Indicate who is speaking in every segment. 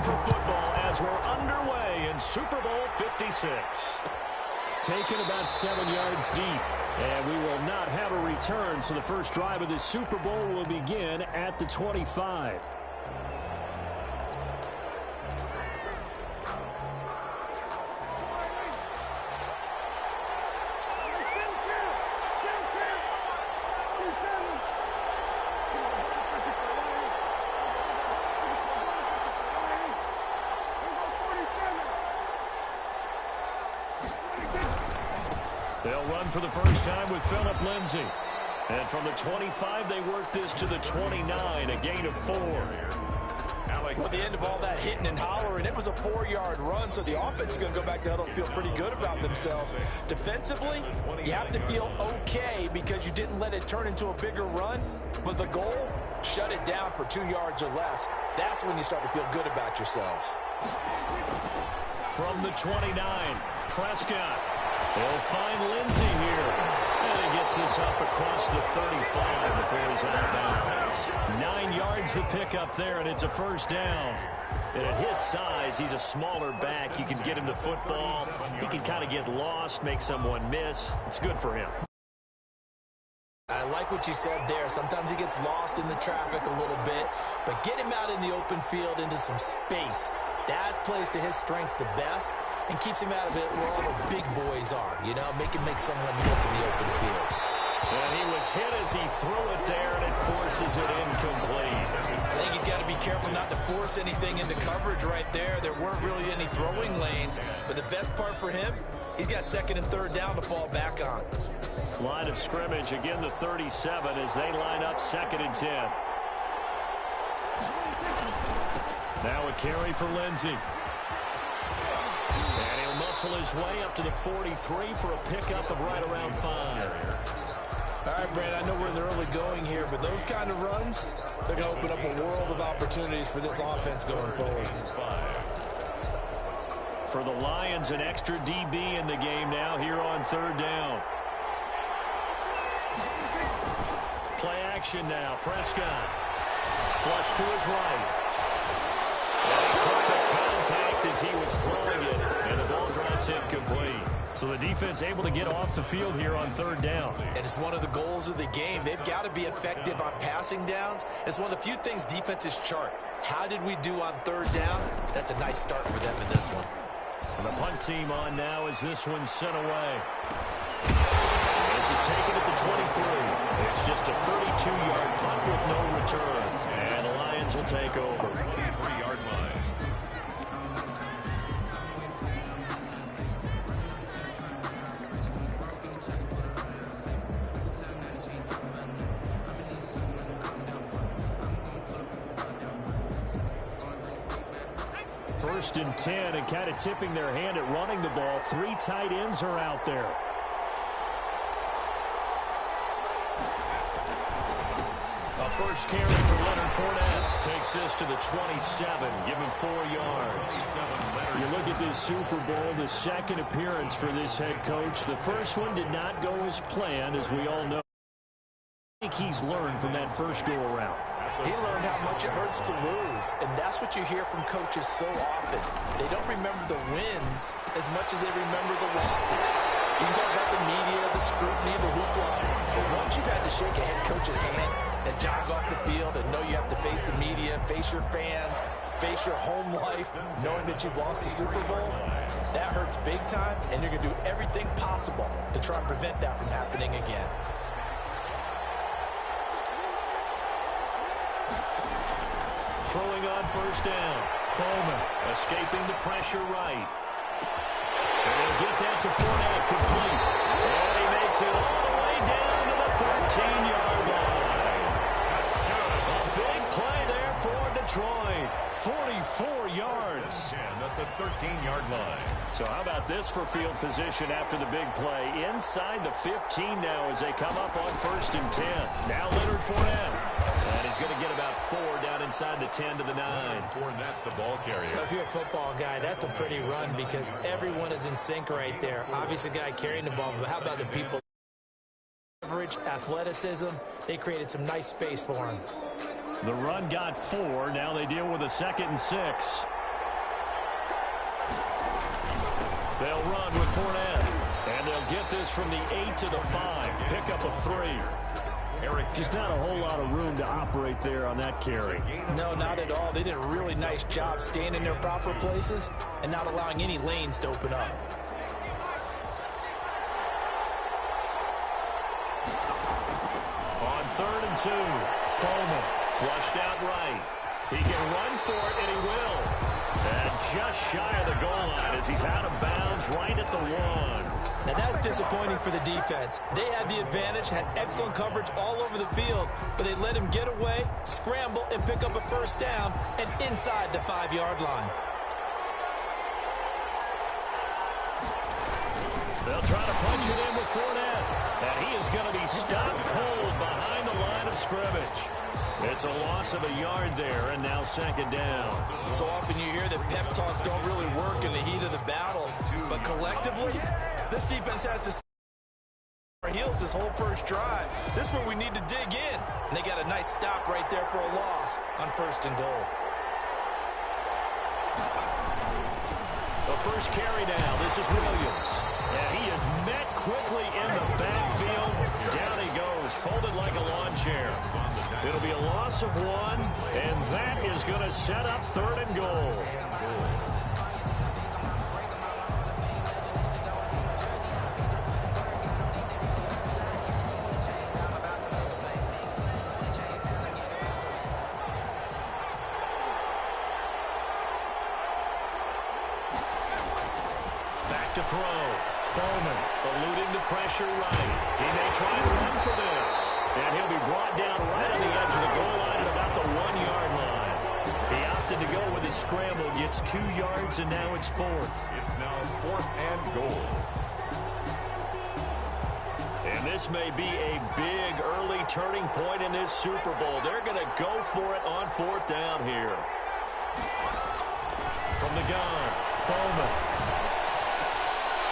Speaker 1: time for football as we're underway in Super Bowl 56. Taken about 7 yards deep, and we will not have a return, so the first drive of this Super Bowl will begin at the 25. They'll run for the first time with Phillip Lindsay. And from the 25, they work this to the 29, a gain of 4.
Speaker 2: Well, the end of all that hitting and hollering, it was a 4-yard run, so the offense is going to go back to huddle and feel pretty good about themselves. Defensively, you have to feel okay because you didn't let it turn into a bigger run, but the goal, shut it down for 2 yards or less. That's when you start to feel good about yourselves.
Speaker 1: From the 29, Prescott. They'll find Lindsay here. And he gets this up across the 35 before he's out of bounds. 9 yards to pick up there, and it's a first down. And at his size, he's a smaller back. You can get him to football. He can kind of get lost, make someone miss. It's good for him.
Speaker 2: I like what you said there. Sometimes he gets lost in the traffic a little bit, but get him out in the open field into some space. That plays to his strengths the best and keeps him out of it where all the big boys are, you know, make someone miss in the open field.
Speaker 1: And he was hit as he threw it there, and it forces it incomplete.
Speaker 2: I think he's got to be careful not to force anything into coverage right there. There weren't really any throwing lanes, but the best part for him, he's got second and third down to fall back on.
Speaker 1: Line of scrimmage, again the 37 as they line up second and 10. Now a carry for Lindsay. And he'll muscle his way up to the 43 for a pickup of right around 5.
Speaker 2: All right, Brad, I know we're in the early going here, but those kind of runs, they're going to open up a world of opportunities for this offense going forward.
Speaker 1: For the Lions, an extra DB in the game now here on third down. Play action now. Prescott. Flush to his right. And he took the contact as he was throwing it, and the ball drops incomplete. So the defense able to get off the field here on third down.
Speaker 2: And it's one of the goals of the game. They've got to be effective on passing downs. It's one of the few things defenses chart. How did we do on third down? That's a nice start for them in this one.
Speaker 1: And the punt team on now as this one's sent away. This is taken at the 23. It's just a 32-yard punt with no return. And the Lions will take over. 23-yard line. First and 10, and kind of tipping their hand at running the ball. 3 tight ends are out there. A first carry for Leonard Fournette. Takes this to the 27. Give him 4 yards. You look at this Super Bowl, the second appearance for this head coach. The first one did not go as planned, as we all know. I think he's learned from that first go-around.
Speaker 2: He learned how much it hurts to lose, and that's what you hear from coaches so often. They don't remember the wins as much as they remember the losses. You can talk about the media, the scrutiny, the hoopla, but once you've had to shake a head coach's hand and jog off the field and know you have to face the media, face your fans, face your home life, knowing that you've lost the Super Bowl, that hurts big time, and you're going to do everything possible to try and prevent that from happening again.
Speaker 1: Throwing on first down. Bowman escaping the pressure right. And they'll get that to Fournette complete. And he makes it all the way down to the 13-yard line. A big play there for Detroit. 44 yards. At the 13-yard line. So how about this for field position after the big play? Inside the 15 now as they come up on first and 10. Now Leonard Fournette. And he's going to get about 4 down inside the 10 to the 9. Fournette, the ball carrier.
Speaker 2: If you're a football guy, that's a pretty run because everyone is in sync right there. Obviously, the guy carrying the ball, but how about the people? Average athleticism, they created some nice space for him.
Speaker 1: The run got 4. Now they deal with a 2nd and 6. They'll run with Fournette. And they'll get this from the 8 to the 5. Pickup of 3. Eric, just not a whole lot of room to operate there on that carry.
Speaker 2: No, not at all. They did a really nice job staying in their proper places and not allowing any lanes to open up.
Speaker 1: On 3rd and 2, Bowman flushed out right. He can run for it, and he will. And just shy of the goal line as he's out of bounds right at the 1.
Speaker 2: Now that's disappointing for the defense. They had the advantage, had excellent coverage all over the field, but they let him get away, scramble, and pick up a first down and inside the 5-yard line.
Speaker 1: They'll try to punch it in with Fournette. And he is going to be stopped cold behind the line of scrimmage. It's a loss of a yard there, and now 2nd down.
Speaker 2: So often you hear that pep talks don't really work in the heat of the battle, but collectively, this defense has to our heels this whole first drive. This is where we need to dig in. And they got a nice stop right there for a loss on 1st and goal.
Speaker 1: The first carry now. This is Williams. And he is met quickly in the backfield. Down he goes, folded like a lawn chair. It'll be a loss of 1, and that is going to set up 3rd and goal. Back to throw. Bowman eluding the pressure right. He may try to run for this. And he'll be brought down right on the edge of the goal line at about the 1-yard line. He opted to go with his scramble, gets 2 yards, and now it's 4th.
Speaker 3: It's now 4th and goal.
Speaker 1: And this may be a big early turning point in this Super Bowl. They're going to go for it on 4th down here. From the gun, Bowman.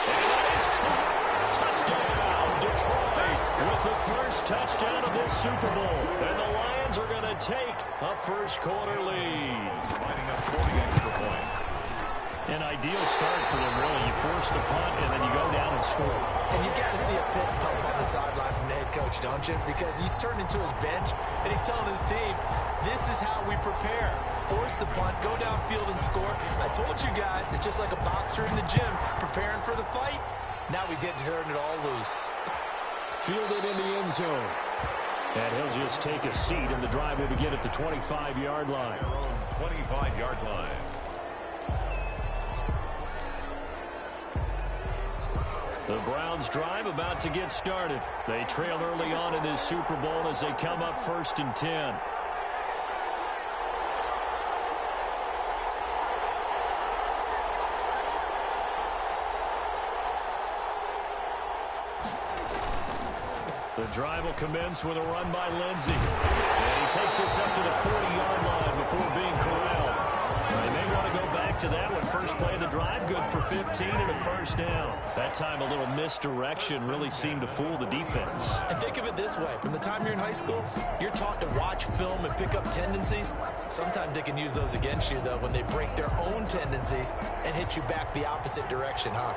Speaker 1: And it is caught. Touchdown, Detroit, with the first touchdown of this Super Bowl. And the Lions are going to take a first-quarter lead.
Speaker 3: Lining up for the extra point.
Speaker 1: An ideal start for them, really. You force the punt, and then you go down and score.
Speaker 2: And you've got to see a fist pump on the sideline from the head coach, don't you? Because he's turned into his bench, and he's telling his team, this is how we prepare. Force the punt, go downfield and score. I told you guys, it's just like a boxer in the gym preparing for the fight. Now we get to turn it all loose.
Speaker 1: Fielded in the end zone. And he'll just take a seat, and the drive will begin at the 25-yard line.
Speaker 3: 25-yard line.
Speaker 1: The Browns drive about to get started. They trail early on in this Super Bowl as they come up 1st and 10. The drive will commence with a run by Lindsey. And he takes us up to the 40-yard line before being corralled. They may want to go back to that one. First play of the drive, good for 15 and a first down. That time a little misdirection really seemed to fool the defense.
Speaker 2: And think of it this way. From the time you're in high school, you're taught to watch film and pick up tendencies. Sometimes they can use those against you, though, when they break their own tendencies and hit you back the opposite direction, huh?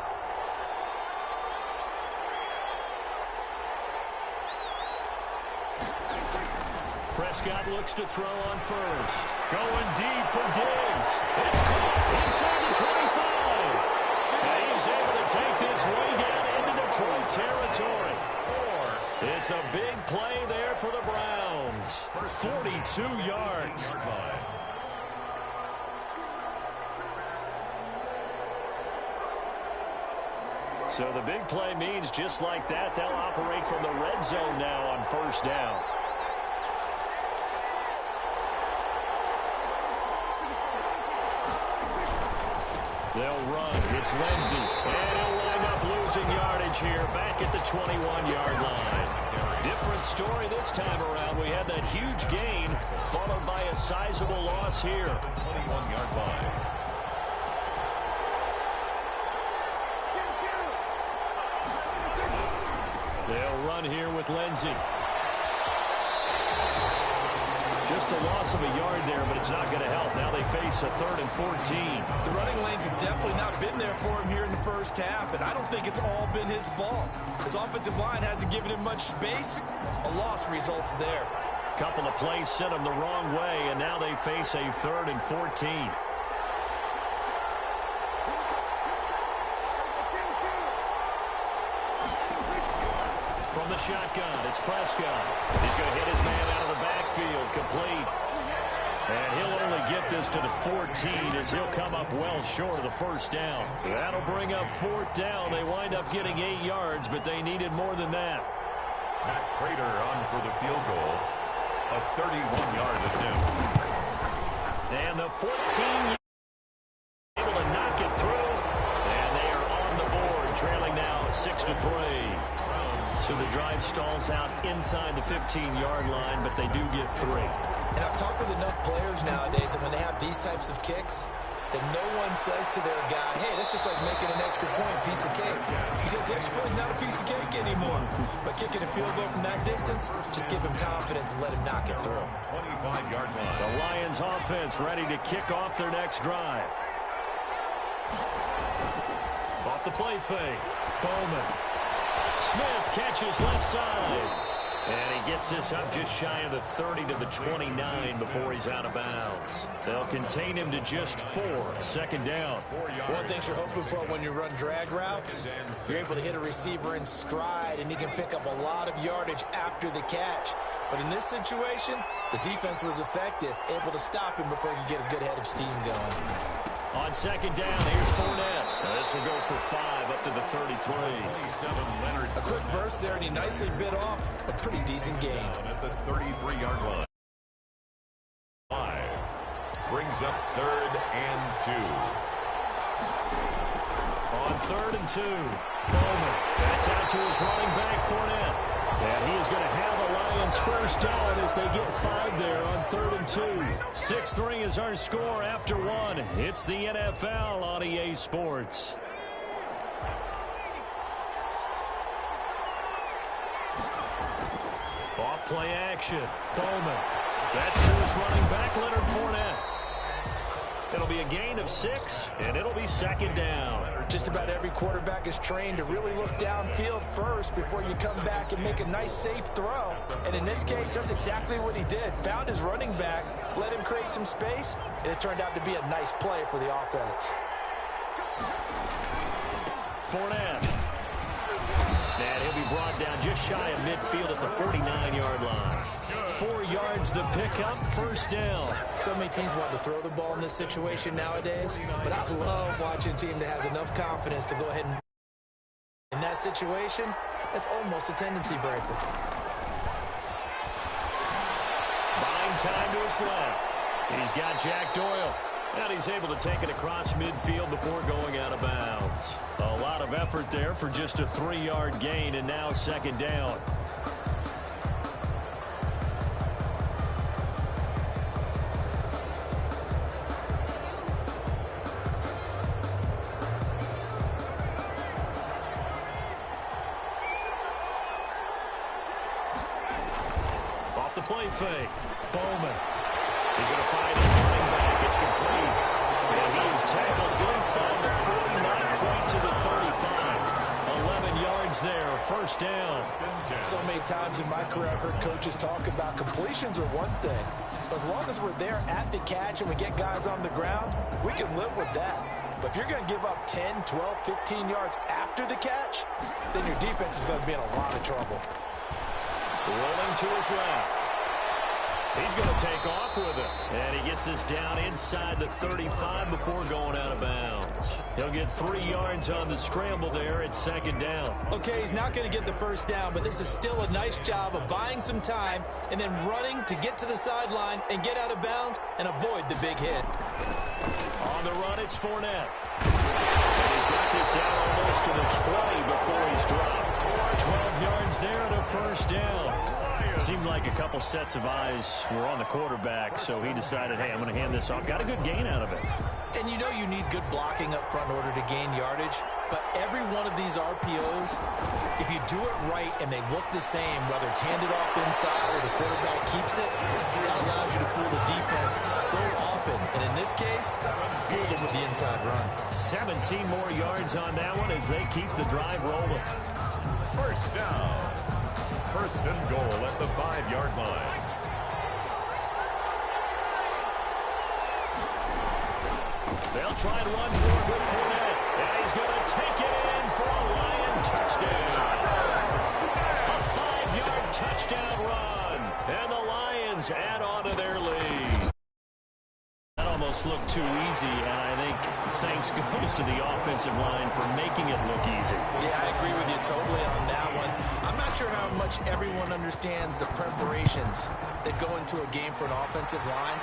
Speaker 1: Prescott looks to throw on first. Going deep for Diggs. It's caught inside the 25. And he's able to take this way down into Detroit territory. It's a big play there for the Browns. 42 yards. So the big play means just like that, they'll operate from the red zone now on first down. They'll run. It's Lindsey. And he'll wind up losing yardage here back at the 21-yard line. Different story this time around. We had that huge gain followed by a sizable loss here.
Speaker 3: 21-yard line. They'll
Speaker 1: run here with Lindsey. Just a loss of a yard there, but it's not going to help. Now they face a 3rd and 14.
Speaker 2: The running lanes have definitely not been there for him here in the first half, and I don't think it's all been his fault. His offensive line hasn't given him much space. A loss results there.
Speaker 1: Couple of plays sent him the wrong way, and now they face a 3rd and 14. From the shotgun, it's Prescott. He's going to hit his man out of the backfield, complete. And he'll only get this to the 14 as he'll come up well short of the first down. That'll bring up 4th down. They wind up getting 8 yards, but they needed more than that.
Speaker 3: Matt Prater on for the field goal. A 31-yard attempt.
Speaker 1: And the 14 able to knock it through. And they are on the board, trailing now 6-3. So the drive stalls out inside the 15-yard line, but they do get 3.
Speaker 2: And I've talked with enough players nowadays that when they have these types of kicks, that no one says to their guy, hey, that's just like making an extra point, piece of cake. Because the extra point is not a piece of cake anymore. But kicking a field goal from that distance, just give him confidence and let him knock it through.
Speaker 3: 25-yard line.
Speaker 1: The Lions offense ready to kick off their next drive. Off the play fake. Bowman. Smith catches left side. And he gets this up just shy of the 30 to the 29 before he's out of bounds. They'll contain him to just 4. 2nd down.
Speaker 2: One thing you're hoping for when you run drag routes, you're able to hit a receiver in stride, and he can pick up a lot of yardage after the catch. But in this situation, the defense was effective, able to stop him before he could get a good head of steam going.
Speaker 1: On 2nd down, here's Fournette. This will go for 5 up to the 33.
Speaker 2: A quick burst there, and he nicely bit off a pretty decent gain.
Speaker 3: At the 33-yard line. 5 brings up 3rd and 2.
Speaker 1: On 3rd and 2, Bowman. That's out to his running back, Fournette. And he is going to have the Lions first down as they get 5 there on 3rd and 2. 6-3 is our score after 1. It's the NFL on EA Sports. Off play action. Bowman. That's to his running back, Leonard Fournette. It'll be a gain of 6, and it'll be 2nd down.
Speaker 2: Just about every quarterback is trained to really look downfield first before you come back and make a nice, safe throw. And in this case, that's exactly what he did. Found his running back, let him create some space, and it turned out to be a nice play for the offense.
Speaker 1: Fournette. And he'll be brought down just shy of midfield at the 49-yard line. 4 yards the pickup, 1st down.
Speaker 2: So many teams want to throw the ball in this situation nowadays, but I love watching a team that has enough confidence to go ahead and in that situation, that's almost a tendency breaker.
Speaker 1: Buying time to his left. He's got Jack Doyle. And he's able to take it across midfield before going out of bounds. A lot of effort there for just a 3-yard gain, and now 2nd down. Off the play fake. Bowman. He's going to find his running back. It's complete. And he is tackled inside the 49, point to the 35. 11 yards there, 1st down.
Speaker 2: So many times in my career, I've heard coaches talk about completions are one thing. But as long as we're there at the catch and we get guys on the ground, we can live with that. But if you're going to give up 10, 12, 15 yards after the catch, then your defense is going to be in a lot of trouble.
Speaker 1: Rolling to his left. He's going to take off with it. And he gets this down inside the 35 before going out of bounds. He'll get 3 yards on the scramble there at 2nd down.
Speaker 2: Okay, he's not going to get the first down, but this is still a nice job of buying some time and then running to get to the sideline and get out of bounds and avoid the big hit.
Speaker 1: On the run, it's Fournette. And he's got this down almost to the 20 before he's dropped. 12 yards there and a 1st down. It seemed like a couple sets of eyes were on the quarterback, so he decided, hey, I'm going to hand this off. Got a good gain out of it.
Speaker 2: And you know you need good blocking up front in order to gain yardage. But every one of these RPOs, if you do it right and they look the same, whether it's handed off inside or the quarterback keeps it, that allows you to fool the defense so often. And in this case, fooled them with the inside run.
Speaker 1: 17 more yards on that one as they keep the drive rolling.
Speaker 3: First down. First and goal at the 5-yard line.
Speaker 1: They'll try and run for it with Fournette. And he's going to take it in for a Lion touchdown. A 5-yard touchdown run. And the Lions add on to their lead. That almost looked too easy, and I think thanks goes to the offensive line for making it look easy.
Speaker 2: Yeah, I agree with you totally on that one. I'm not sure how much everyone understands the preparations that go into a game for an offensive line,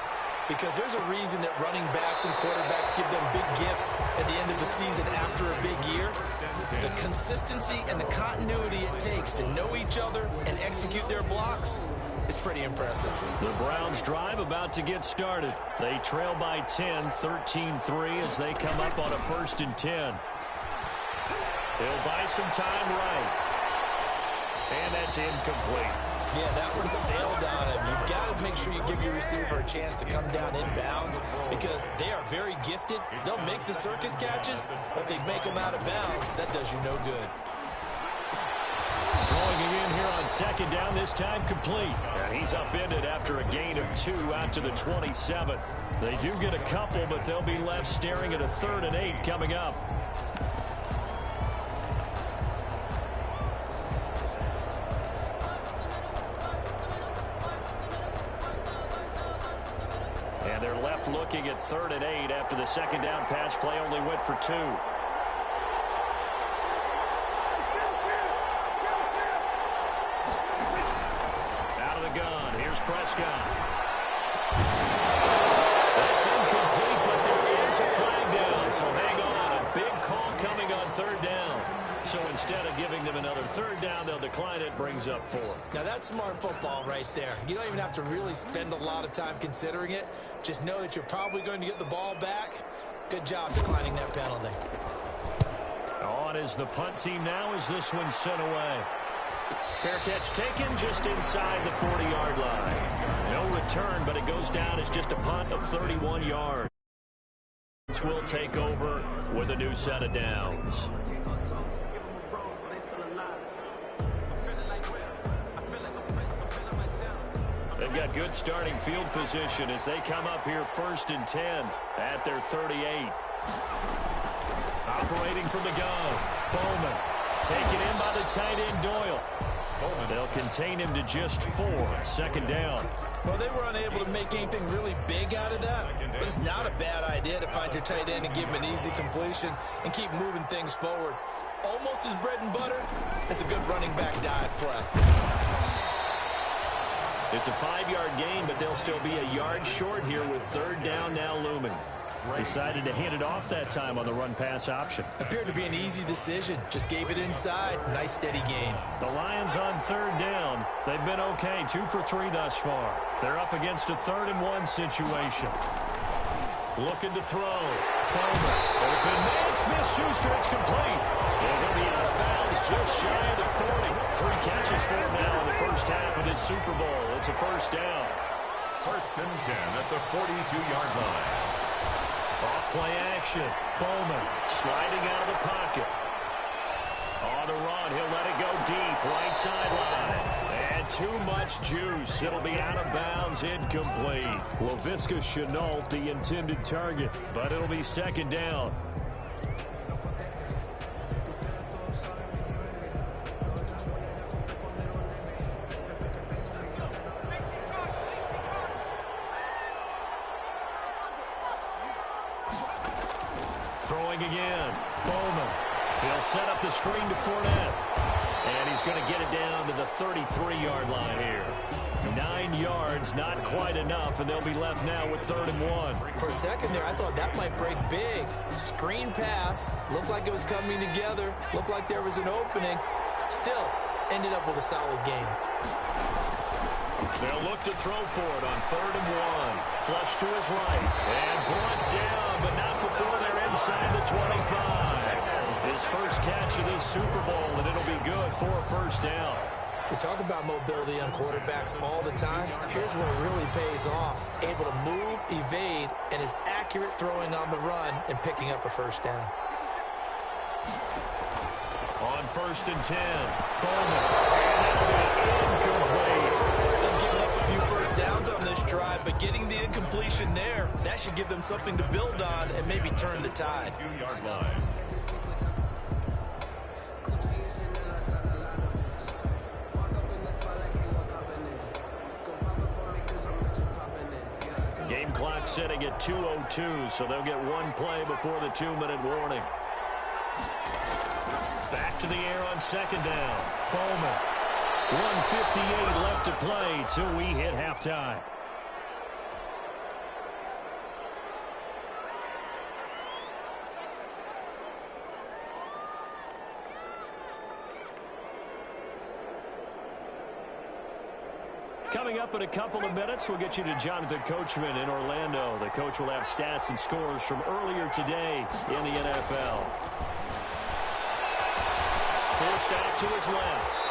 Speaker 2: because there's a reason that running backs and quarterbacks give them big gifts at the end of the season after a big year. The consistency and the continuity it takes to know each other and execute their blocks is pretty impressive.
Speaker 1: The Browns drive about to get started. They trail by 10, 13-3 as they come up on a 1st and 10. They'll buy some time right. And that's incomplete.
Speaker 2: Yeah, that one sailed on him. You've got to make sure you give your receiver a chance to come down inbounds because they are very gifted. They'll make the circus catches, but they make them out of bounds. That does you no good.
Speaker 1: Throwing it in here on 2nd down, this time complete. And he's upended after a gain of 2 out to the 27. They do get a couple, but they'll be left staring at a 3rd and 8 coming up. And they're left looking at 3rd and 8 after the 2nd down pass play only went for 2. Prescott. That's incomplete, but there is a flag down, so hang on. A big call coming on 3rd down. So instead of giving them another 3rd down, they'll decline it, brings up 4.
Speaker 2: Now that's smart football right there. You don't even have to really spend a lot of time considering it. Just know that you're probably going to get the ball back. Good job declining that penalty.
Speaker 1: On is the punt team now as this one's sent away. Fair catch taken just inside the 40-yard line. No return, but it goes down as just a punt of 31 yards. Will take over with a new set of downs. They've got good starting field position as they come up here 1st and 10 at their 38. Operating from the gun, Bowman. Taken in by the tight end, Doyle. They'll contain him to just 4. 2nd down.
Speaker 2: Well, they were unable to make anything really big out of that, but it's not a bad idea to find your tight end and give him an easy completion and keep moving things forward. Almost as bread and butter as a good running back dive play.
Speaker 1: It's a 5-yard gain, but they'll still be a yard short here with 3rd down now looming. Decided to hand it off that time on the run-pass option.
Speaker 2: Appeared to be an easy decision. Just gave it inside. Nice, steady gain.
Speaker 1: The Lions on 3rd down. They've been okay. 2 for 3 thus far. They're up against a 3rd and 1 situation. Looking to throw. Bowman. Open man. Smith-Schuster. It's complete. They're going to be out of bounds just shy of the 40. 3 catches for him now in the first half of this Super Bowl. It's a 1st down.
Speaker 3: 1st and 10 at the 42-yard line.
Speaker 1: Off play action. Bowman sliding out of the pocket. On the run, he'll let it go deep. Right sideline. And too much juice. It'll be out of bounds, incomplete. Laviska Shenault, the intended target, but it'll be 2nd down. Throwing again. Bowman. He'll set up the screen to Fournette. And he's going to get it down to the 33-yard line here. 9 yards, not quite enough, and they'll be left now with 3rd and 1.
Speaker 2: For a second there, I thought that might break big. Screen pass. Looked like it was coming together. Looked like there was an opening. Still, ended up with a solid game.
Speaker 1: They'll look to throw for it on 3rd and 1. Flush to his right. And brought down, but not before they're inside the 25. His his first catch of this Super Bowl, and it'll be good for a first down.
Speaker 2: We talk about mobility on quarterbacks all the time. Here's where it really pays off. Able to move, evade, and is accurate throwing on the run and picking up a first down.
Speaker 1: On 1st and 10, Bowman. And that'll be incomplete.
Speaker 2: They've given up a few first downs on this drive, but getting the incompletion there, that should give them something to build on and maybe turn the tide.
Speaker 3: 2-yard line.
Speaker 1: Game clock sitting at 2:02, so they'll get one play before the 2-minute warning. Back to the air on 2nd down. Bowman. 1:58 left to play till we hit halftime. Coming up in a couple of minutes, we'll get you to Jonathan Coachman in Orlando. The coach will have stats and scores from earlier today in the NFL. Forced out to his left.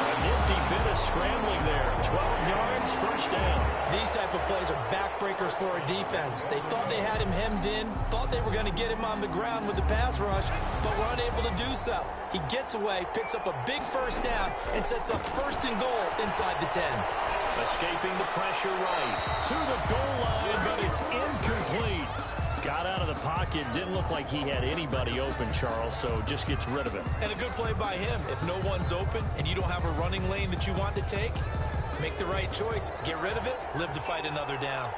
Speaker 1: A nifty bit of scrambling there. 12 yards, first down.
Speaker 2: These type of plays are backbreakers for a defense. They thought they had him hemmed in, thought they were going to get him on the ground with the pass rush, but were unable to do so. He gets away, picks up a big first down, and sets up 1st and goal inside the 10.
Speaker 1: Escaping the pressure right to the goal line, but it's incomplete. Got out of the pocket. Didn't look like he had anybody open, Charles, so just gets rid of it.
Speaker 2: And a good play by him. If no one's open and you don't have a running lane that you want to take, make the right choice. Get rid of it. Live to fight another down.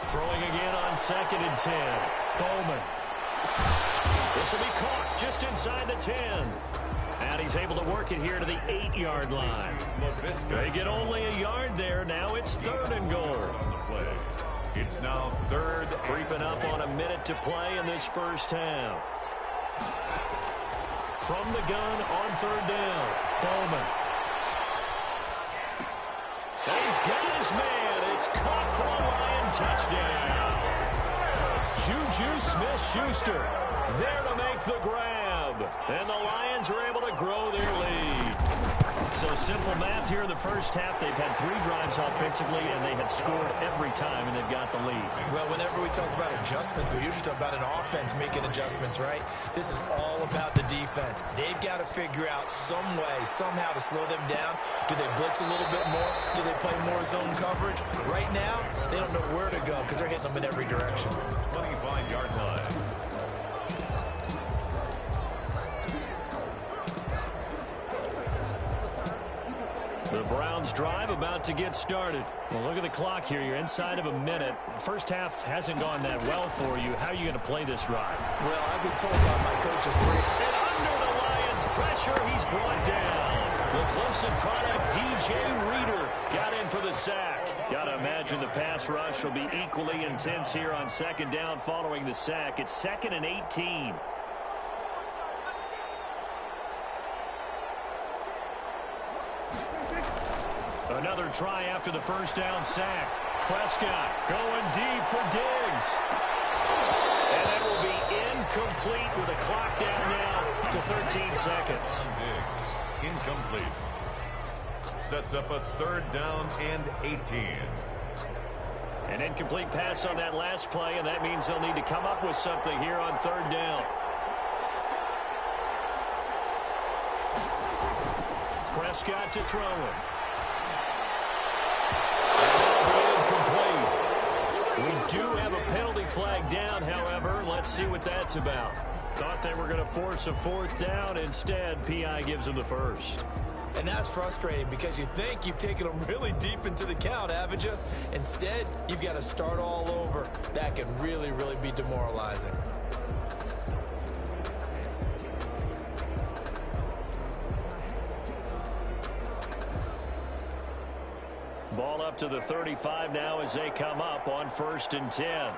Speaker 1: Throwing again on 2nd and 10. Bowman. This will be caught just inside the 10. And he's able to work it here to the 8-yard line. They get only a yard there. Now it's 3rd and goal.
Speaker 3: It's now 3rd.
Speaker 1: Creeping up on a minute to play in this first half. From the gun on 3rd down. Bowman. And he's got his man. It's caught for a Lion touchdown. Juju Smith-Schuster there to make the grab. And the Lions are able to grow their lead. So simple math here in the first half. They've had 3 drives offensively, and they have scored every time, and they've got the lead.
Speaker 2: Well, whenever we talk about adjustments, we usually talk about an offense making adjustments, right? This is all about the defense. They've got to figure out some way, somehow to slow them down. Do they blitz a little bit more? Do they play more zone coverage? Right now, they don't know where to go because they're hitting them in every direction.
Speaker 3: 25-yard line.
Speaker 1: The Browns drive about to get started. Well, look at the clock here. You're inside of a minute. First half hasn't gone that well for you. How are you going to play this drive?
Speaker 2: Well, I've been told by my coaches.
Speaker 1: And under the Lions' pressure, he's brought down. The closest product, DJ Reader, got in for the sack. Got to imagine the pass rush will be equally intense here on 2nd down following the sack. It's 2nd and 18. Another try after the first down sack. Prescott going deep for Diggs. And it will be incomplete with a clock down now to 13 seconds.
Speaker 3: Diggs, incomplete. Sets up a 3rd down and 18.
Speaker 1: An incomplete pass on that last play, and that means they'll need to come up with something here on 3rd down. Prescott to throw it. We do have a penalty flag down, however. Let's see what that's about. Thought they were going to force a 4th down. Instead, P.I. gives them the first.
Speaker 2: And that's frustrating because you think you've taken them really deep into the count, haven't you? Instead, you've got to start all over. That can really, really be demoralizing.
Speaker 1: Ball up to the 35 now as they come up on 1st and 10.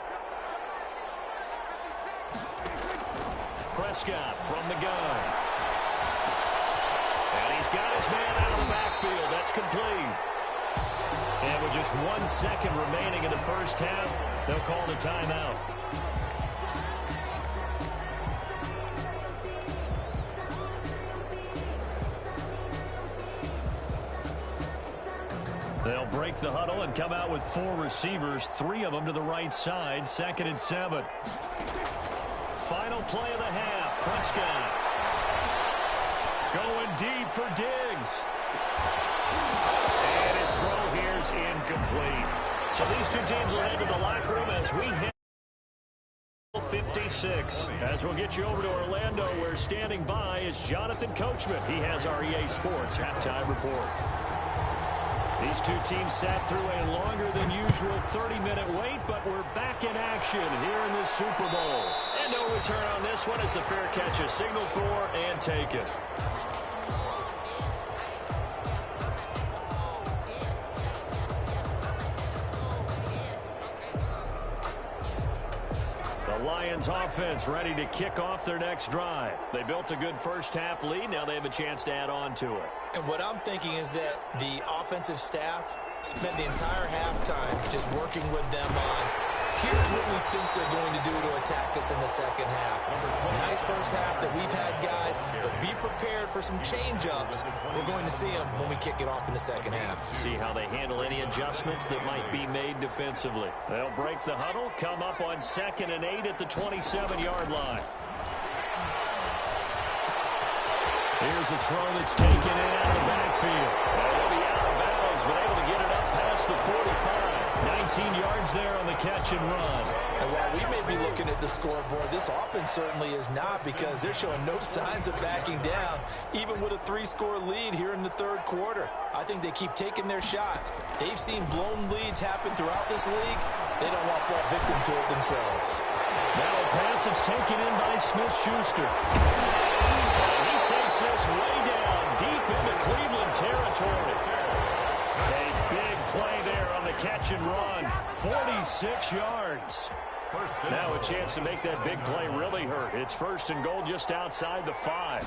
Speaker 1: Prescott from the gun. And he's got his man out of the backfield. That's complete. And with just 1 second remaining in the first half, they'll call the timeout. They'll break the huddle and come out with 4 receivers, 3 of them to the right side, 2nd and 7. Final play of the half, Prescott. Going deep for Diggs. And his throw here is incomplete. So these two teams will head to the locker room as we hit 56. As we'll get you over to Orlando, where standing by is Jonathan Coachman. He has our EA Sports halftime report. These two teams sat through a longer than usual 30-minute wait, but we're back in action here in the Super Bowl. And no return on this one as the fair catch is signaled for and taken. The Lions offense ready to kick off their next drive. They built a good first-half lead. Now they have a chance to add on to it.
Speaker 2: And what I'm thinking is that the offensive staff spent the entire halftime just working with them on, here's what we think they're going to do to attack us in the second half. Nice first half that we've had, guys, but be prepared for some change-ups. We're going to see them when we kick it off in the second half.
Speaker 1: See how they handle any adjustments that might be made defensively. They'll break the huddle, come up on 2nd and 8 at the 27-yard line. Here's a throw that's taken in out of the backfield. They'll be out of bounds, but able to get it up past the 45. 19 yards there on the catch and run.
Speaker 2: And while we may be looking at the scoreboard, this offense certainly is not, because they're showing no signs of backing down, even with a 3-score lead here in the third quarter. I think they keep taking their shots. They've seen blown leads happen throughout this league. They don't want to fall victim to it themselves.
Speaker 1: Now a pass that's taken in by Smith-Schuster. He takes this way down, deep into Cleveland territory. A big play there on the catch and run. 46 yards. Now a chance to make that big play really hurt. It's 1st and goal just outside the 5.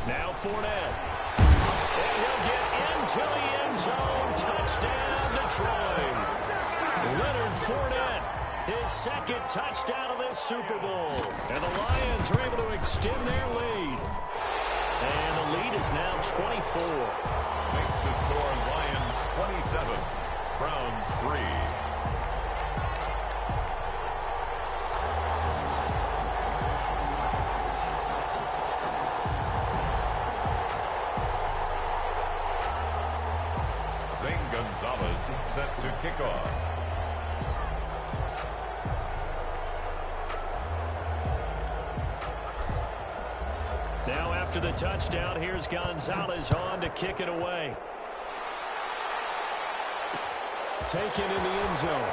Speaker 1: Now Fournette. And he'll get into the end zone. Touchdown, Detroit. Leonard Fournette, his 2nd touchdown of this Super Bowl. And the Lions are able to extend their lead. And the lead is now 24.
Speaker 3: Makes the score Lions 27, Browns 3. Zane Gonzalez set to kick off.
Speaker 1: Now after the touchdown, here's Gonzalez on to kick it away. Taken in the end zone.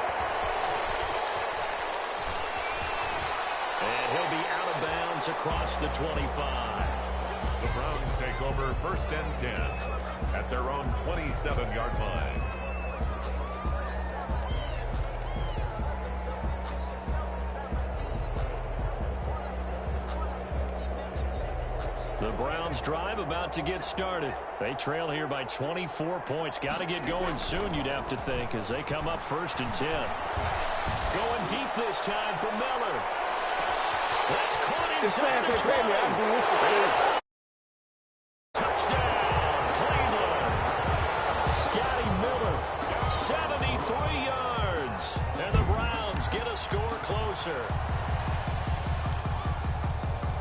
Speaker 1: And he'll be out of bounds across the 25.
Speaker 3: The Browns take over 1st and 10 at their own 27-yard line.
Speaker 1: The Browns drive about to get started. They trail here by 24 points. Got to get going soon, you'd have to think, as they come up 1st and 10. Going deep this time for Miller. That's caught inside the 20. Touchdown, Cleveland. Scotty Miller, 73 yards. And the Browns get a score closer.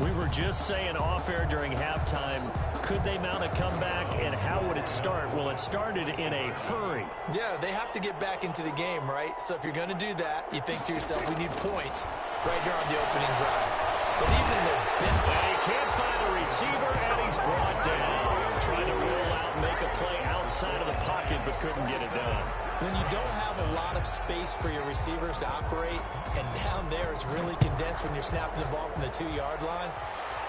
Speaker 1: We were just saying off-air during halftime, could they mount a comeback, and how would it start? Well, it started in a hurry.
Speaker 2: Yeah, they have to get back into the game, right? So if you're going to do that, you think to yourself, we need points right here on the opening drive. But even in their best...
Speaker 1: And he can't find a receiver, and he's brought down. Trying to roll out and make a play outside of the pocket, but couldn't get it done.
Speaker 2: When you don't have a lot of space for your receivers to operate, and down there it's really condensed when you're snapping the ball from the 2-yard line,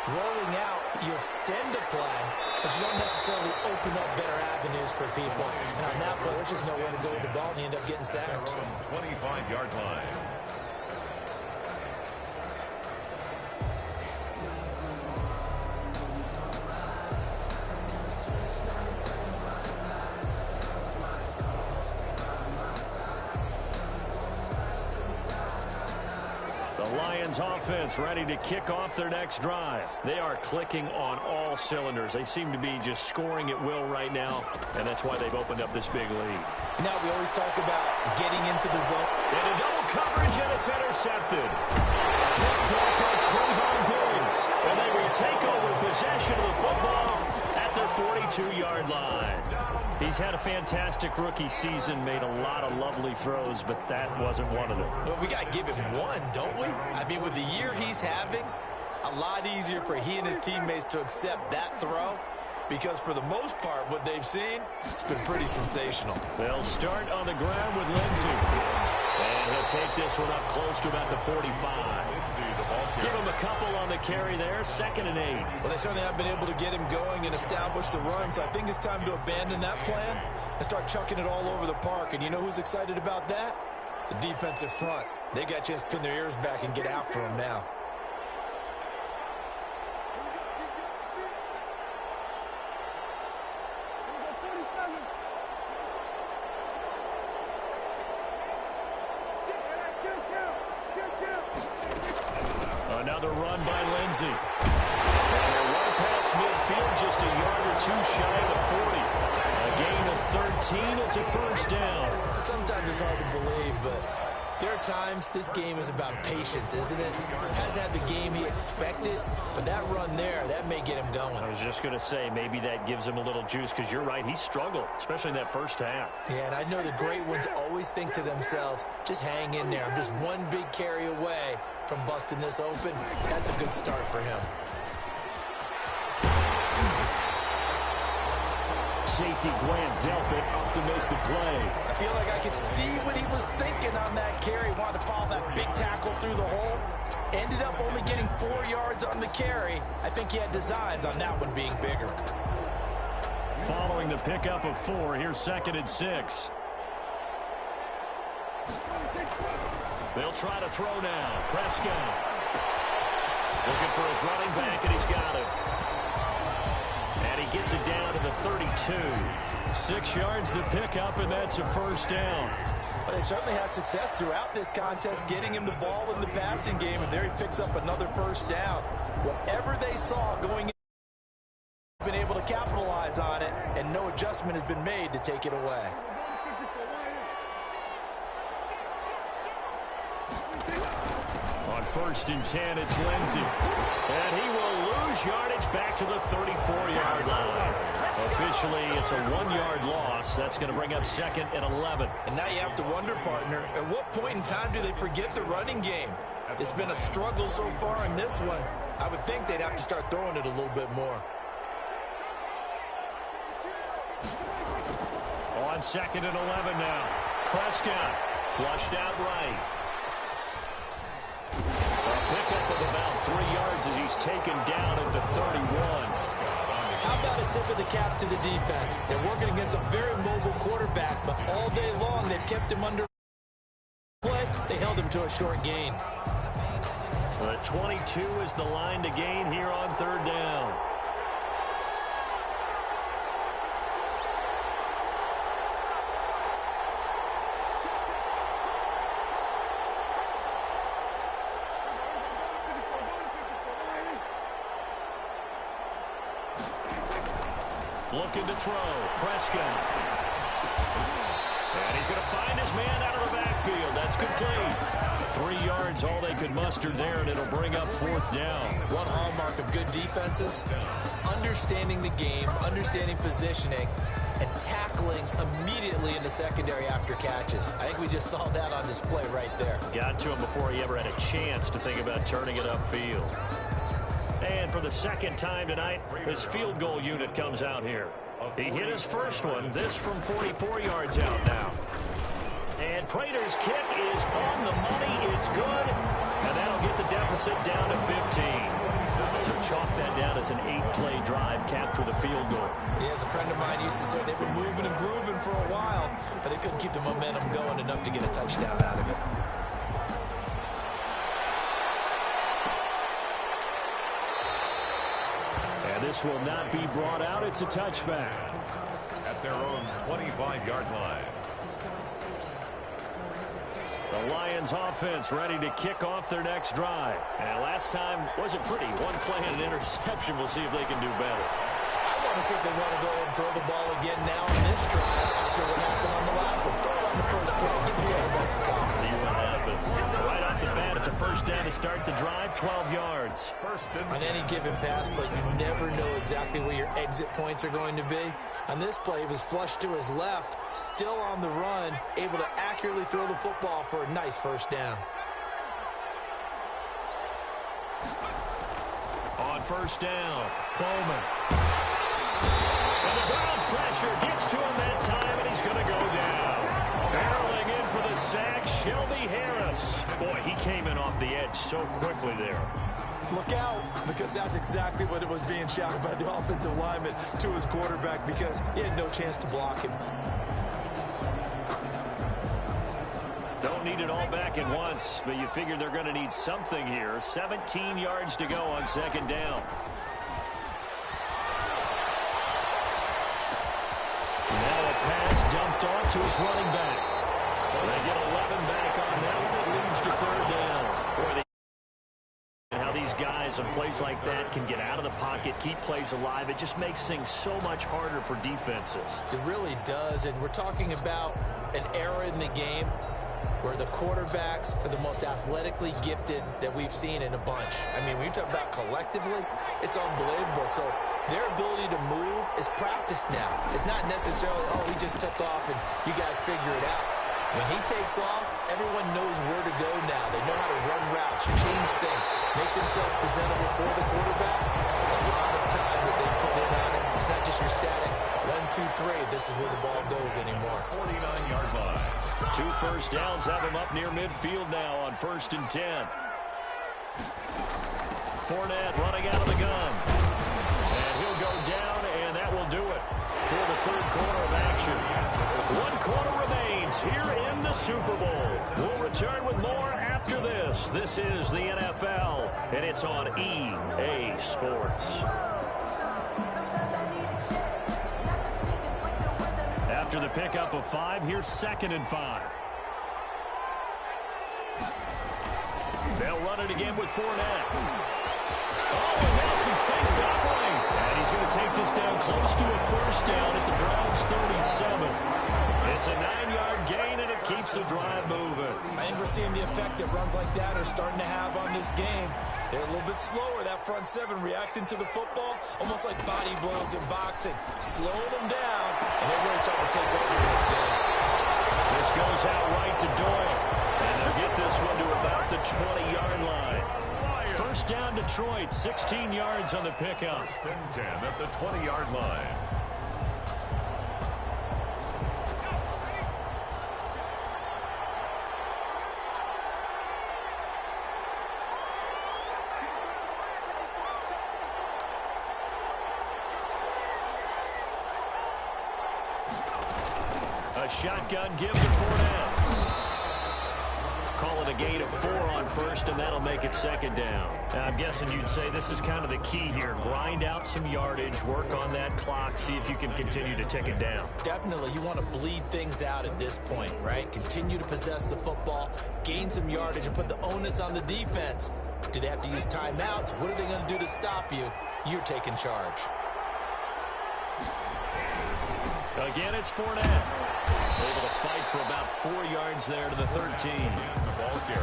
Speaker 2: rolling out, you extend a play, but you don't necessarily open up better avenues for people. And on that play, there's just no way to go with the ball, and you end up getting sacked.
Speaker 3: 25-yard line.
Speaker 1: Lions offense ready to kick off their next drive. They are clicking on all cylinders. They seem to be just scoring at will right now, and that's why they've opened up this big lead.
Speaker 2: Now we always talk about getting into the zone.
Speaker 1: And a double coverage, and it's intercepted. Picked up by Trayvon Diggs. And they will take over possession of the football at their 42-yard line. He's had a fantastic rookie season, made a lot of lovely throws, but that wasn't one of them.
Speaker 2: Well, we got to give him one, don't we? I mean, with the year he's having, a lot easier for he and his teammates to accept that throw, because for the most part, what they've seen, it's been pretty sensational. They'll start on the ground with Lindsey. And he'll take this one up close to about the 45. Give him a couple on the carry there, 2nd and 8. Well, they certainly have been able to get him going and establish the run, so I think it's time to abandon that plan and start chucking it all over the park. And you know who's excited about that? The defensive front. They got a chance to pin their ears back and get after him now. Another run by Lindsey. And they're right past midfield, just a yard or two shy of the 40. A gain of 13, it's a first down. Sometimes it's hard to believe, but there are times this game is about patience, isn't it? Has had the game he expected, but that run there, that may get him going.
Speaker 1: I was just going to say, maybe that gives him a little juice, because you're right, he struggled, especially in that first half.
Speaker 2: Yeah, and I know the great ones always think to themselves, just hang in there. I'm just one big carry away from busting this open. That's a good start for him.
Speaker 1: Safety Grant Delpit up to make the play.
Speaker 2: I feel like I could see what he was thinking on that carry. Wanted to follow that big tackle through the hole. Ended up only getting 4 yards on the carry. I think he had designs on that one being bigger.
Speaker 1: Following the pickup of 4, here's 2nd and 6. They'll try to throw now. Prescott looking for his running back, and he's got it. And he gets it down to the 32. 6 yards the pickup, and that's a first down.
Speaker 2: Well, they certainly had success throughout this contest getting him the ball in the passing game, and there he picks up another first down. Whatever they saw going in, been able to capitalize on it, and no adjustment has been made to take it away.
Speaker 1: On 1st and 10, it's Lindsey. And he will lose yardage back to the 34-yard line. Officially, it's a 1-yard loss. That's going to bring up 2nd and 11.
Speaker 2: And now you have to wonder, partner, at what point in time do they forget the running game? It's been a struggle so far in this one. I would think they'd have to start throwing it a little bit more.
Speaker 1: On 2nd and 11 now. Prescott flushed out right. A pickup of about 3 yards as he's taken down at the 31.
Speaker 2: How about a tip of the cap to the defense? They're working against a very mobile quarterback, but all day long they've kept him under play. They held him to a short gain.
Speaker 1: But 22 is the line to gain here on 3rd down. Looking to throw. Prescott. And he's going to find his man out of the backfield. That's complete. 3 yards, all they could muster there, and it'll bring up 4th down.
Speaker 2: One hallmark of good defenses is understanding the game, understanding positioning, and tackling immediately in the secondary after catches. I think we just saw that on display right there.
Speaker 1: Got to him before he ever had a chance to think about turning it upfield. And for the 2nd time tonight, his field goal unit comes out here. He hit his first one, this from 44 yards out now. And Prater's kick is on the money. It's good. And that'll get the deficit down to 15. So chalk that down as an 8-play drive, capture the field goal.
Speaker 2: Yeah, as a friend of mine used to say, they were moving and grooving for a while, but they couldn't keep the momentum going enough to get a touchdown out of it.
Speaker 1: This will not be brought out. It's a touchback.
Speaker 3: At their own 25-yard line.
Speaker 1: The Lions offense ready to kick off their next drive. And last time wasn't pretty. One play and an interception. We'll see if they can do better.
Speaker 2: I want to see if they want to go ahead and throw the ball again now in this drive after what happened on the last one. Throw it on the first play. Give the quarterback some confidence.
Speaker 1: See what happens. Right off the bat, it's a first down to start the drive, 12 yards.
Speaker 2: On any given pass play, you never know exactly where your exit points are going to be. On this play, he was flushed to his left, still on the run, able to accurately throw the football for a nice first down.
Speaker 1: On first down, Bowman. And the Browns pressure gets to him that time, and he's going to go down. Barreling in for the sack, Shelby Harris. Boy, he came in off the edge so quickly there.
Speaker 2: Look out, because that's exactly what it was being shouted by the offensive lineman to his quarterback, because he had no chance to block him.
Speaker 1: Don't need it all back at once, but you figure they're going to need something here. 17 yards to go on second down. Now a pass dumped off to his running back. They get 11 back on that one. It leads to third down. Boy, how these guys in plays like that can get out of the pocket, keep plays alive. It just makes things so much harder for defenses.
Speaker 2: It really does, and we're talking about an era in the game where the quarterbacks are the most athletically gifted that we've seen in a bunch. I mean, when you talk about collectively, it's unbelievable. So their ability to move is practiced now. It's not necessarily, oh, he just took off and you guys figure it out. When he takes off, everyone knows where to go now. They know how to run routes, change things, make themselves presentable for the quarterback. It's a lot of time that they put in on it. It's not just your static 1, 2, 3. This is where the ball goes anymore.
Speaker 3: 49-yard line.
Speaker 1: 2 first downs have him up near midfield now on 1st and 10. Fournette running out of the gun. And he'll go down, and that will do it for the third quarter of action. 1 quarter remains here in the Super Bowl. We'll return with more after this. This is the NFL, and it's on EA Sports. After the pickup of 5, here's 2nd and 5. They'll run it again with Fournette. Oh, and now some space to operate. And he's going to take this down close to a first down at the Browns' 37. It's a 9-yard gain, and it keeps the drive moving.
Speaker 2: I think we're seeing the effect that runs like that are starting to have on this game. They're a little bit slower, that front 7, reacting to the football, almost like body blows in boxing. Slowing them down, and they're really starting to take over in this game.
Speaker 1: This goes out right to Doyle, and they'll get this one to about the 20-yard line. First down, Detroit, 16 yards on the pickup.
Speaker 3: 1st and 10 at the 20-yard line.
Speaker 1: A shotgun give to Fournette. Call it a gain of 4 on first, and that'll make it 2nd down. Now, I'm guessing you'd say this is kind of the key here. Grind out some yardage, work on that clock, see if you can continue to tick it down.
Speaker 2: Definitely, you want to bleed things out at this point, right? Continue to possess the football, gain some yardage, and put the onus on the defense. Do they have to use timeouts? What are they going to do to stop you? You're taking charge.
Speaker 1: Again, it's Fournette. Able to fight for about 4 yards there to the 13.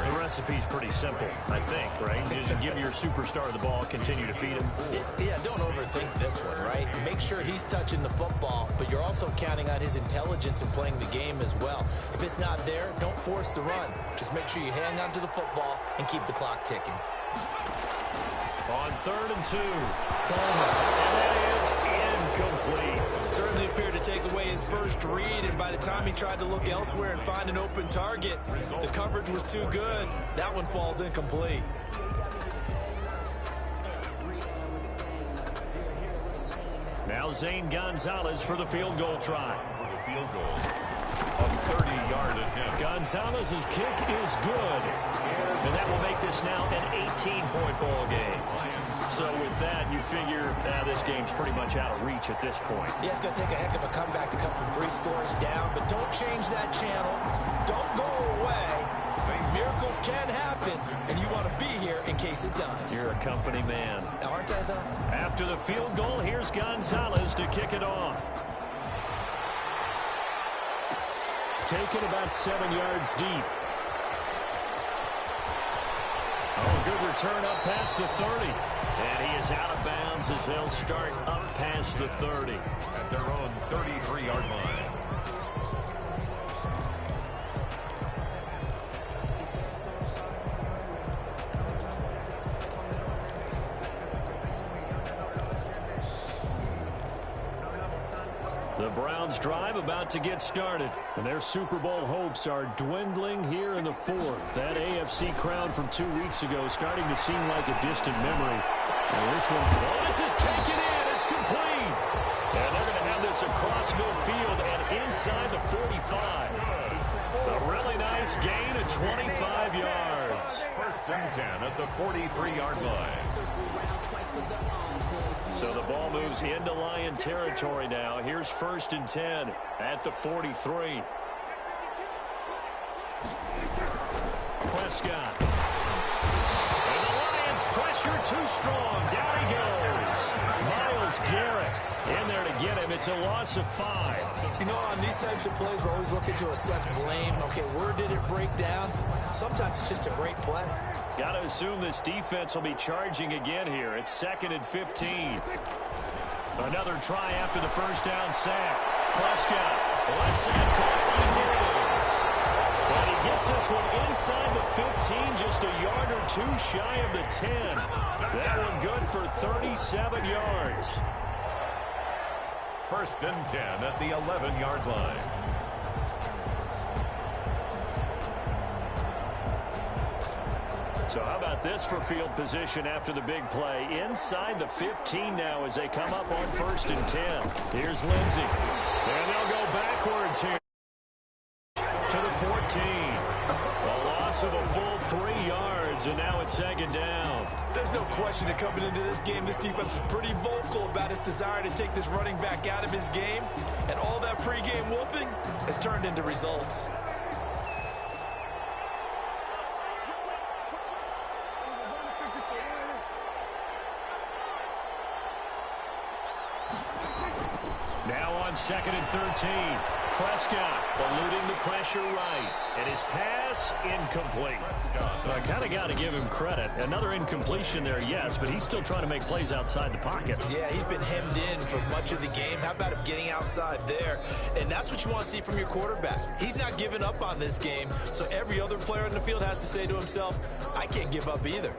Speaker 1: The recipe's pretty simple, I think, right? Just give your superstar the ball, continue to feed him.
Speaker 2: Yeah, don't overthink this one, right? Make sure he's touching the football, but you're also counting on his intelligence in playing the game as well. If it's not there, don't force the run. Just make sure you hang on to the football and keep the clock ticking.
Speaker 1: On 3rd and 2, Bowman, and that is incomplete.
Speaker 2: Certainly appeared to take away his first read, and by the time he tried to look elsewhere and find an open target, the coverage was too good. That one falls incomplete.
Speaker 1: Now Zane Gonzalez for the field goal try.
Speaker 3: For the field goal. A 30-yard attempt.
Speaker 1: Gonzalez's kick is good. And that will make this now an 18-point ball game. So with that, you figure this game's pretty much out of reach at this point.
Speaker 2: Yeah, it's going to take a heck of a comeback to come from 3 scores down, but don't change that channel. Don't go away. Miracles can happen, and you want to be here in case it does.
Speaker 1: You're a company man.
Speaker 2: Aren't I, though?
Speaker 1: After the field goal, here's Gonzalez to kick it off. Taken about 7 yards deep. Oh, good return up past the 30. And he is out of bounds as they'll start up past the 30.
Speaker 3: At their own 33-yard line.
Speaker 1: The Browns drive about to get started, and their Super Bowl hopes are dwindling here in the fourth. That AFC crown from 2 weeks ago starting to seem like a distant memory. And this one, oh, this is taken in. It's complete. And they're going to have this across midfield and inside the 45. A really nice gain of 25 yards.
Speaker 3: First and 10 at the 43-yard line.
Speaker 1: So the ball moves into Lion territory now. Here's first and 10 at the 43. Prescott. And the Lions pressure too strong. Down he goes. Myles Garrett in there to get him. It's a loss of 5.
Speaker 2: You know, on these types of plays, we're always looking to assess blame. Okay, where did it break down? Sometimes it's just a great play.
Speaker 1: Got to assume this defense will be charging again here. It's 2nd and 15. Another try after the first down sack. Prescott, left side caught by Diggs. But he gets this one inside the 15, just a yard or two shy of the 10. That one good for 37 yards.
Speaker 3: First and 10 at the 11-yard line.
Speaker 1: So how about this for field position after the big play? Inside the 15 now as they come up on first and 10. Here's Lindsey. And they'll go backwards here to the 14. A loss of a full 3 yards, and now it's 2nd down.
Speaker 2: There's no question that coming into this game, this defense was pretty vocal about its desire to take this running back out of his game. And all that pregame wolfing has turned into results.
Speaker 1: Now on 2nd and 13. Prescott eluding the pressure right. And his pass incomplete. Well, I kind of got to give him credit. Another incompletion there, yes, but he's still trying to make plays outside the pocket.
Speaker 2: Yeah, he's been hemmed in for much of the game. How about him getting outside there? And that's what you want to see from your quarterback. He's not giving up on this game, so every other player in the field has to say to himself, I can't give up either.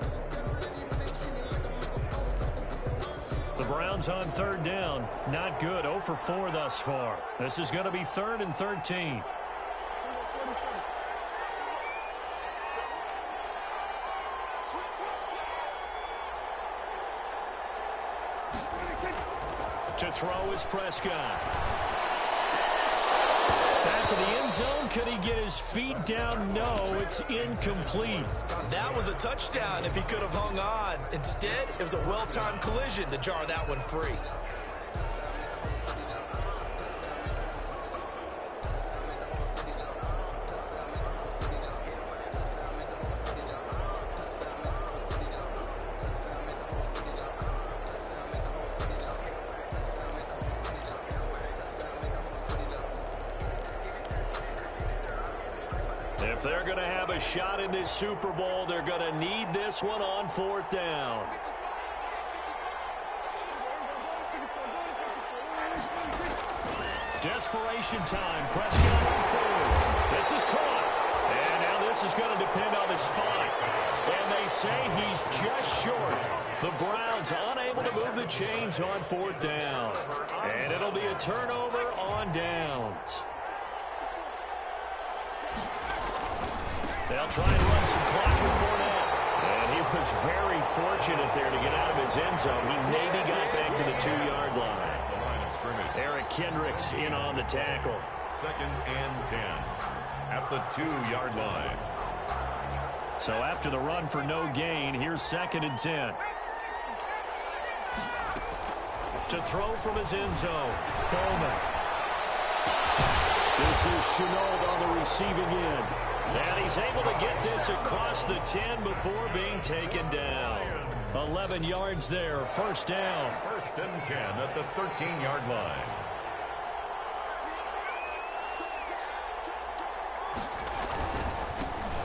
Speaker 1: The Browns on 3rd down. Not good. 0 for 4 thus far. This is going to be 3rd and 13. To throw is Prescott. Back of the end zone. Could he get his feet down? No, it's incomplete.
Speaker 2: That was a touchdown if he could have hung on. Instead, it was a well-timed collision to jar that one free.
Speaker 1: If they're going to have a shot in this Super Bowl, they're going to need this one on 4th down. Desperation time. Prescott on 4th. This is caught. And now this is going to depend on the spot. And they say he's just short. The Browns unable to move the chains on 4th down. And it'll be a turnover on downs. They'll try and run some clock with Fournette. And he was very fortunate there to get out of his end zone. He maybe got back to the 2-yard line.
Speaker 3: The line of scrimmage.
Speaker 1: Eric Kendricks in on the tackle.
Speaker 3: 2nd and 10 at the 2-yard line.
Speaker 1: So after the run for no gain, here's 2nd and 10. To throw from his end zone, Bowman. This is Shenault on the receiving end. And he's able to get this across the 10 before being taken down. 11 yards there, first down.
Speaker 3: First and 10 at the 13-yard line.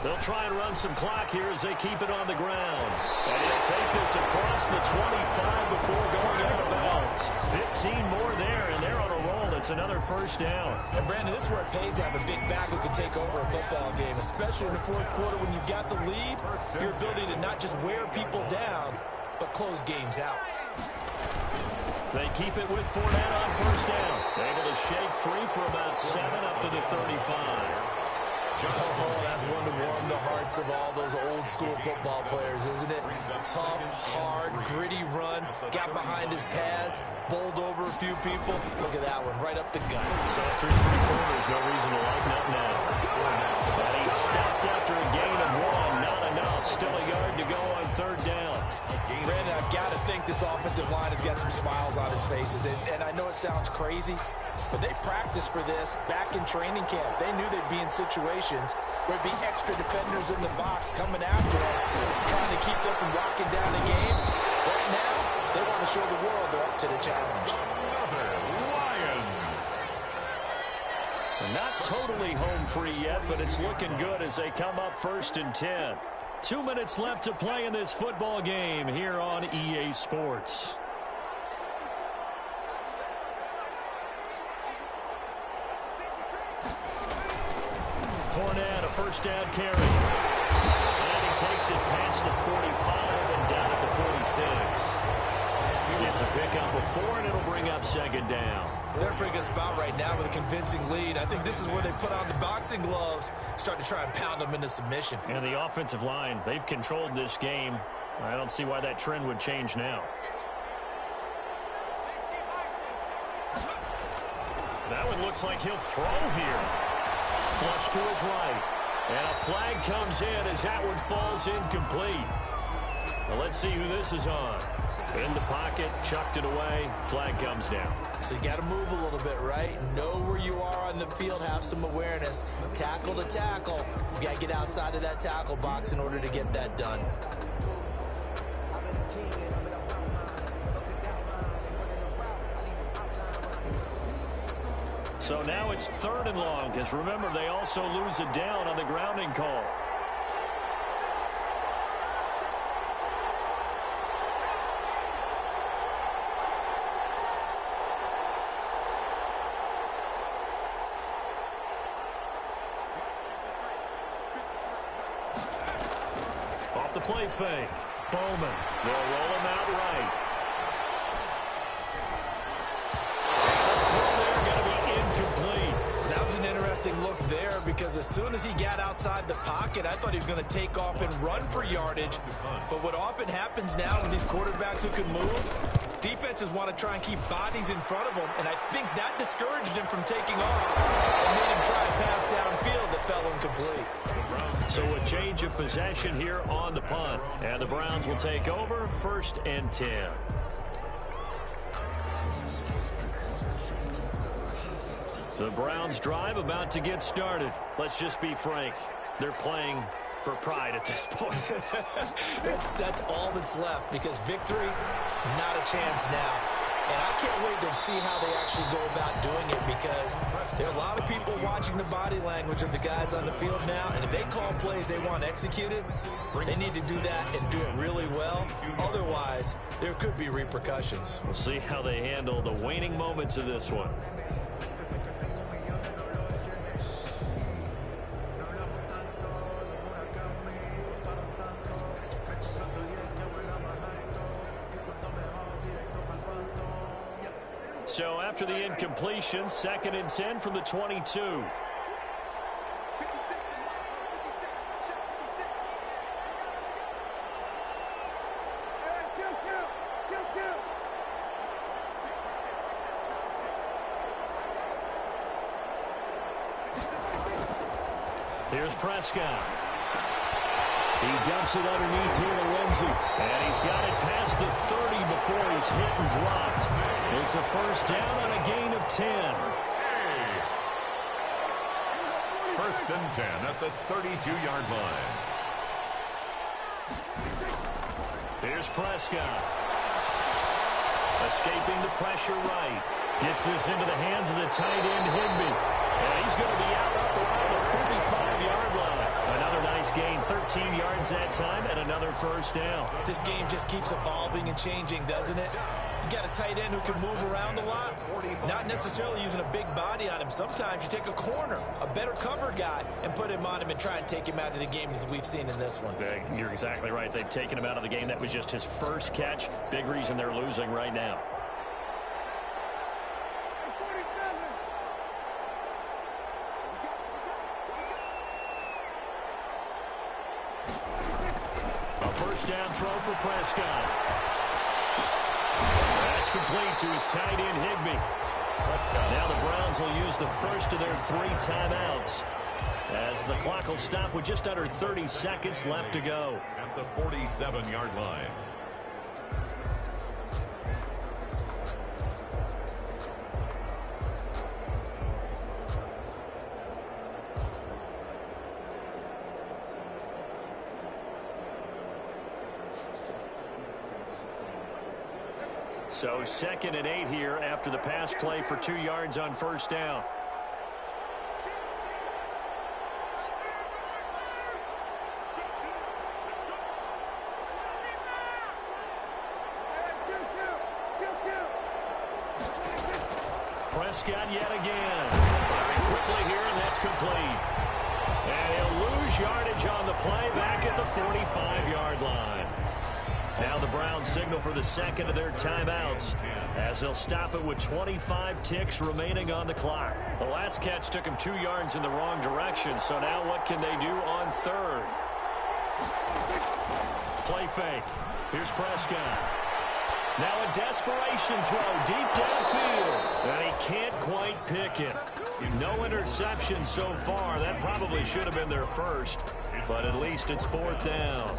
Speaker 1: They'll try and run some clock here as they keep it on the ground. And he'll take this across the 25 before going out of bounds. 15 more there, and they're on a roll. It's another first down.
Speaker 2: And, Brandon, this is where it pays to have a big back who can take over a football game, especially in the fourth quarter when you've got the lead, your ability to not just wear people down, but close games out.
Speaker 1: They keep it with Fournette on first down. Able to shake free for about 7 up to the 35.
Speaker 2: Oh, that's one to warm the hearts of all those old-school football players, isn't it? Tough, hard, gritty run, got behind his pads, bowled over a few people. Look at that one, right up the gut.
Speaker 1: So through 3 quarters, no reason to lighten up now. And he stopped after a gain of 1, not enough. Still a yard to go on third down.
Speaker 2: Brandon, I've got to think this offensive line has got some smiles on its faces. And I know it sounds crazy, but they practiced for this back in training camp. They knew they'd be in situations where there'd be extra defenders in the box coming after them, trying to keep them from locking down the game. Right now, they want to show the world they're up to the challenge.
Speaker 3: Lions.
Speaker 1: Not totally home free yet, but it's looking good as they come up first and 10. 2 minutes left to play in this football game here on EA Sports. Fournette, a first down carry. And he takes it past the 45 and down at the 46. It's a pickup of 4, and it'll bring up second down.
Speaker 2: They're a pretty good spot right now with a convincing lead. I think this is where they put on the boxing gloves, start to try and pound them into submission.
Speaker 1: And the offensive line, they've controlled this game. I don't see why that trend would change now. That one looks like he'll throw here. Flush to his right. And a flag comes in as that one falls incomplete. Well, let's see who this is on. In the pocket, chucked it away, flag comes down.
Speaker 2: So you got to move a little bit, right? Know where you are on the field, have some awareness. Tackle to tackle. You got to get outside of that tackle box in order to get that done.
Speaker 1: So now it's 3rd and long, because remember, they also lose a down on the grounding call. Off the play fake. Bowman. They'll roll him out right.
Speaker 2: That was an interesting look there because as soon as he got outside the pocket, I thought he was going to take off and run for yardage. But what often happens now with these quarterbacks who can move, defenses want to try and keep bodies in front of them, and I think that discouraged him from taking off and made him try and pass downfield that fell incomplete.
Speaker 1: So a change of possession here on the punt, and the Browns will take over 1st and 10. The Browns drive about to get started. Let's just be frank. They're playing for pride at this point.
Speaker 2: That's all that's left because victory, not a chance now. And I can't wait to see how they actually go about doing it because there are a lot of people watching the body language of the guys on the field now. And if they call plays they want executed, they need to do that and do it really well. Otherwise, there could be repercussions.
Speaker 1: We'll see how they handle the waning moments of this one. So after the incompletion, 2nd and 10 from the 22. Here's Prescott. He dumps it underneath here to Lindsey. And he's got it past the 30 before he's hit and dropped. It's a first down on a gain of 10.
Speaker 3: First and 10 at the 32-yard line.
Speaker 1: Here's Prescott. Escaping the pressure right. Gets this into the hands of the tight end, Higbee. And he's going to be out up around the 45-yard line. Another nice gain, 13 yards that time, and another first down.
Speaker 2: This game just keeps evolving and changing, doesn't it? You got a tight end who can move around a lot, not necessarily using a big body on him. Sometimes you take a corner, a better cover guy, and put him on him and try and take him out of the game as we've seen in this one.
Speaker 1: You're exactly right. They've taken him out of the game. That was just his first catch. Big reason they're losing right now. A first down throw for Prescott. That's complete to his tight end, Higbee. Now the Browns will use the first of their 3 timeouts as the clock will stop with just under 30 seconds left to go.
Speaker 3: At the 47-yard line.
Speaker 1: So 2nd and 8 here after the pass play for 2 yards on first down. Prescott yet again. Firing quickly here, and that's complete. And he'll lose yardage on the play back at the 45-yard line. Now the Browns signal for the second of their timeouts as they'll stop it with 25 ticks remaining on the clock. The last catch took him 2 yards in the wrong direction, so now what can they do on third? Play fake. Here's Prescott. Now a desperation throw deep downfield, and he can't quite pick it. No interception so far. That probably should have been their first, but at least it's 4th down.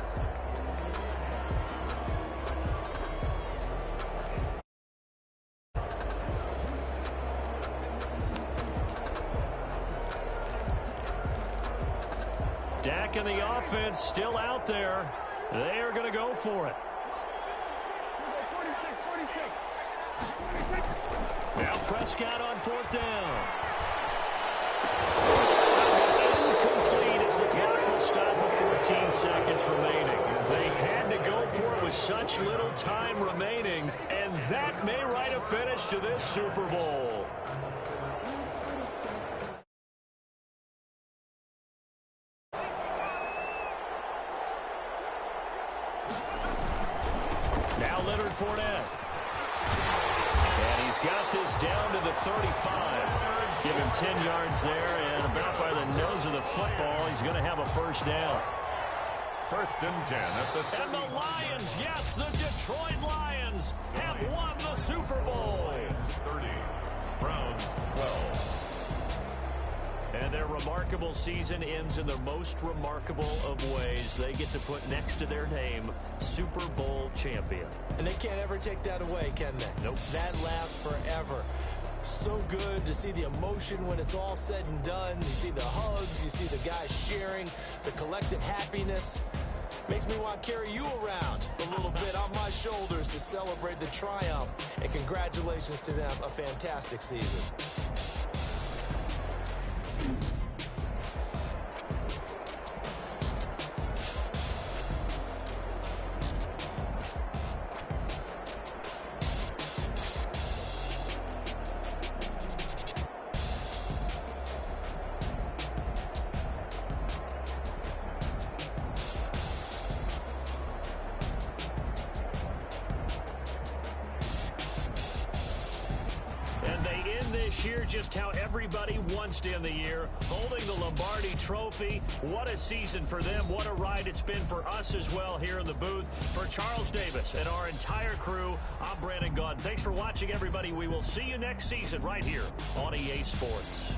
Speaker 1: Dak and the offense still out there. They are going to go for it. Now Prescott on 4th down. Incomplete as the clock will stop with 14 seconds remaining. They had to go for it with such little time remaining, and that may write a finish to this Super Bowl. Now Leonard Fournette. And he's got this down to the 35. Give him 10 yards there, and about by the nose of the football, he's going to have a first down.
Speaker 3: First and 10 at the 30.
Speaker 1: And the Lions, yes, the Detroit Lions have won the Super Bowl.
Speaker 3: 30. Browns 12.
Speaker 1: And their remarkable season ends in the most remarkable of ways. They get to put next to their name, Super Bowl champion.
Speaker 2: And they can't ever take that away, can they?
Speaker 1: Nope.
Speaker 2: That lasts forever. So good to see the emotion when it's all said and done. You see the hugs, you see the guys sharing, the collective happiness. Makes me want to carry you around a little bit on my shoulders to celebrate the triumph. And congratulations to them, a fantastic season.
Speaker 1: Year just how everybody wants to end the year, holding the Lombardi Trophy. What a season for them. What a ride it's been for us as well here in the booth. For Charles Davis and our entire crew, I'm Brandon Gaudin. Thanks for watching, everybody. We will see you next season right here on EA Sports.